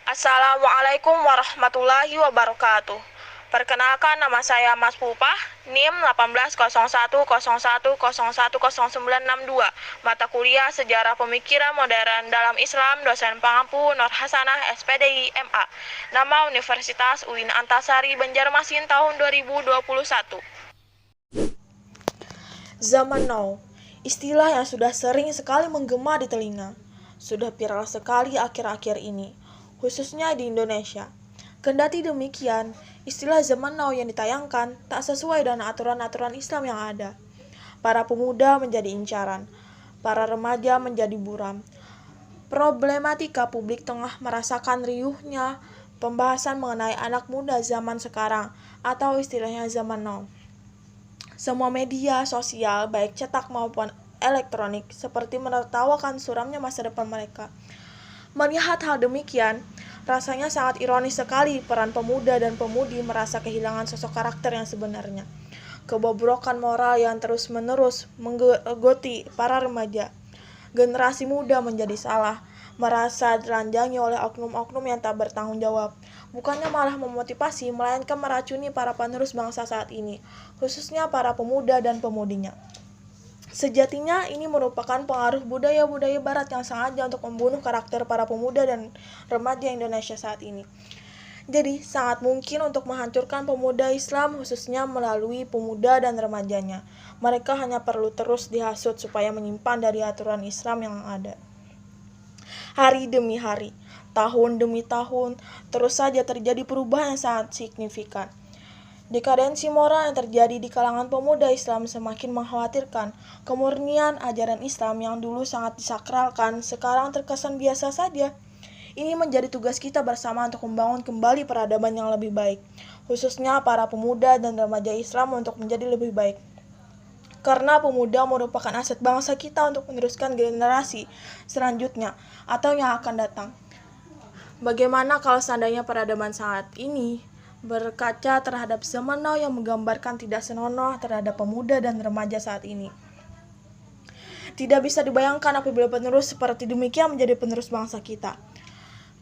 Assalamualaikum warahmatullahi wabarakatuh. Perkenalkan, nama saya Mas Pupah, NIM 180101010962, mata kuliah Sejarah Pemikiran Modern dalam Islam, dosen pengampu Nur Hasanah SPDI MA, nama Universitas UIN Antasari Banjarmasin tahun 2021. Zaman now, istilah yang sudah sering sekali menggema di telinga, sudah viral sekali akhir-akhir ini, khususnya di Indonesia. Kendati demikian, istilah zaman now yang ditayangkan tak sesuai dengan aturan-aturan Islam yang ada. Para pemuda menjadi incaran, para remaja menjadi buram. Problematika publik tengah merasakan riuhnya pembahasan mengenai anak muda zaman sekarang atau istilahnya zaman now. Semua media sosial, baik cetak maupun elektronik, seperti menertawakan suramnya masa depan mereka. Melihat hal demikian, rasanya sangat ironis sekali peran pemuda dan pemudi merasa kehilangan sosok karakter yang sebenarnya. Kebobrokan moral yang terus-menerus menggoti para remaja. Generasi muda menjadi salah, merasa telanjangi oleh oknum-oknum yang tak bertanggung jawab. Bukannya malah memotivasi, melainkan meracuni para penerus bangsa saat ini, khususnya para pemuda dan pemudinya. Sejatinya ini merupakan pengaruh budaya-budaya barat yang sengaja untuk membunuh karakter para pemuda dan remaja Indonesia saat ini. Jadi, sangat mungkin untuk menghancurkan pemuda Islam khususnya melalui pemuda dan remajanya. Mereka hanya perlu terus dihasut supaya menyimpan dari aturan Islam yang ada. Hari demi hari, tahun demi tahun, terus saja terjadi perubahan yang sangat signifikan. Dekadensi moral yang terjadi di kalangan pemuda Islam semakin mengkhawatirkan. Kemurnian ajaran Islam yang dulu sangat disakralkan, sekarang terkesan biasa saja. Ini menjadi tugas kita bersama untuk membangun kembali peradaban yang lebih baik, khususnya para pemuda dan remaja Islam untuk menjadi lebih baik. Karena pemuda merupakan aset bangsa kita untuk meneruskan generasi selanjutnya atau yang akan datang. Bagaimana kalau seandainya peradaban saat ini berkaca terhadap zaman now yang menggambarkan tidak senonoh terhadap pemuda dan remaja saat ini? Tidak bisa dibayangkan apabila penerus seperti demikian menjadi penerus bangsa kita.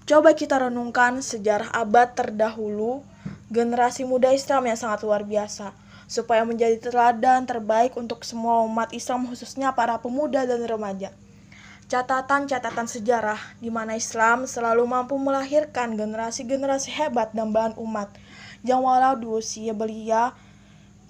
Coba kita renungkan sejarah abad terdahulu, generasi muda Islam yang sangat luar biasa, supaya menjadi teladan terbaik untuk semua umat Islam khususnya para pemuda dan remaja. Catatan-catatan sejarah di mana Islam selalu mampu melahirkan generasi-generasi hebat dan bahan umat, yang walau di usia belia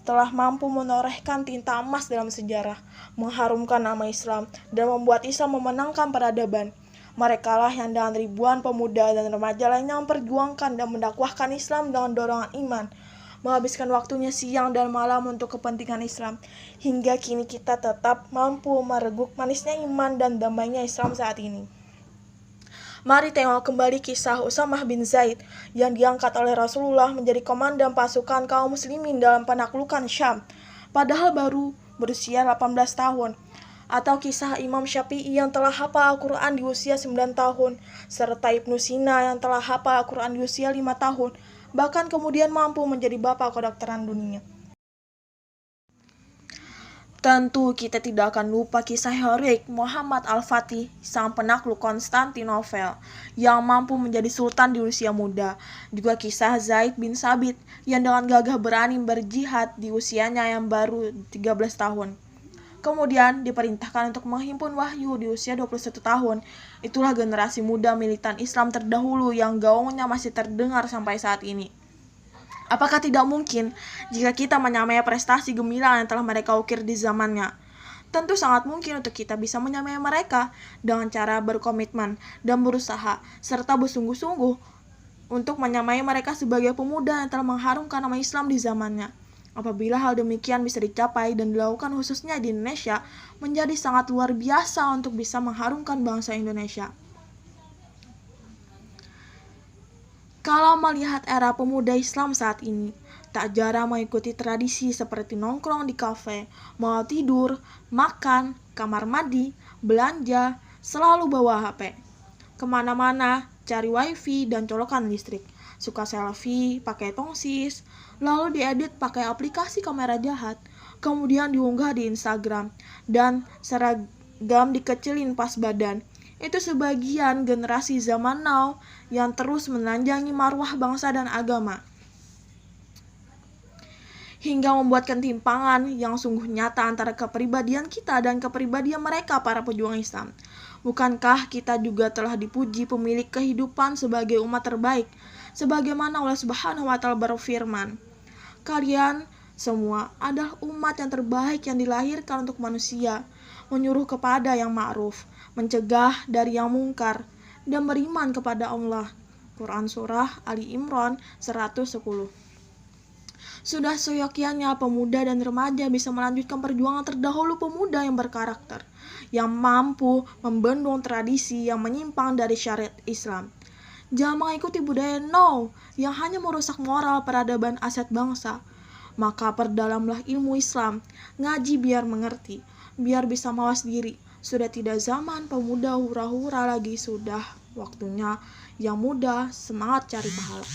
telah mampu menorehkan tinta emas dalam sejarah, mengharumkan nama Islam, dan membuat Islam memenangkan peradaban. Merekalah yang dengan ribuan pemuda dan remaja lainnya memperjuangkan dan mendakwahkan Islam dengan dorongan iman, menghabiskan waktunya siang dan malam untuk kepentingan Islam, hingga kini kita tetap mampu mereguk manisnya iman dan damainya Islam saat ini. Mari tengok kembali kisah Usamah bin Zaid yang diangkat oleh Rasulullah menjadi komandan pasukan kaum muslimin dalam penaklukan Syam, padahal baru berusia 18 tahun. Atau kisah Imam Syafi'i yang telah hafal Al-Quran di usia 9 tahun, serta Ibnu Sina yang telah hafal Al-Quran di usia 5 tahun, bahkan kemudian mampu menjadi bapak kedokteran dunia. Tentu kita tidak akan lupa kisah heroik Muhammad Al-Fatih, sang penakluk Konstantinopel yang mampu menjadi sultan di usia muda. Juga kisah Zaid bin Sabit yang dengan gagah berani berjihad di usianya yang baru 13 tahun. Kemudian diperintahkan untuk menghimpun wahyu di usia 21 tahun. Itulah generasi muda militan Islam terdahulu yang gaungnya masih terdengar sampai saat ini. Apakah tidak mungkin jika kita menyamai prestasi gemilang yang telah mereka ukir di zamannya? Tentu sangat mungkin untuk kita bisa menyamai mereka dengan cara berkomitmen dan berusaha, serta bersungguh-sungguh untuk menyamai mereka sebagai pemuda yang telah mengharumkan nama Islam di zamannya. Apabila hal demikian bisa dicapai dan dilakukan khususnya di Indonesia, menjadi sangat luar biasa untuk bisa mengharumkan bangsa Indonesia. Kalau melihat era pemuda Islam saat ini, tak jarang mengikuti tradisi seperti nongkrong di kafe, mau tidur, makan, kamar mandi, belanja, selalu bawa HP. Kemana-mana, cari wifi dan colokan listrik. Suka selfie, pakai tongsis, lalu diedit pakai aplikasi kamera jahat, kemudian diunggah di Instagram, dan seragam dikecilin pas badan. Itu sebagian generasi zaman now yang terus menelanjangi marwah bangsa dan agama, hingga membuat ketimpangan yang sungguh nyata antara kepribadian kita dan kepribadian mereka para pejuang Islam. Bukankah kita juga telah dipuji pemilik kehidupan sebagai umat terbaik, sebagaimana Allah Subhanahu wa Ta'ala berfirman, "Kalian semua adalah umat yang terbaik yang dilahirkan untuk manusia, menyuruh kepada yang ma'ruf, mencegah dari yang mungkar, dan beriman kepada Allah." Quran Surah Ali Imran 110. Sudah seyogyanya pemuda dan remaja bisa melanjutkan perjuangan terdahulu pemuda yang berkarakter, yang mampu membendung tradisi yang menyimpang dari syariat Islam. Jangan mengikuti budaya now yang hanya merusak moral, peradaban, aset bangsa. Maka perdalamlah ilmu Islam, ngaji biar mengerti, biar bisa mawas diri. Sudah tidak zaman pemuda hura-hura lagi, sudah waktunya yang muda semangat cari pahala.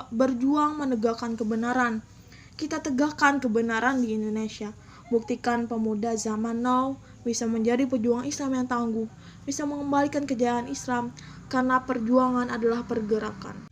Berjuang menegakkan kebenaran. Kita tegakkan kebenaran di Indonesia. Buktikan pemuda zaman now bisa menjadi pejuang Islam yang tangguh, bisa mengembalikan kejayaan Islam, karena perjuangan adalah pergerakan.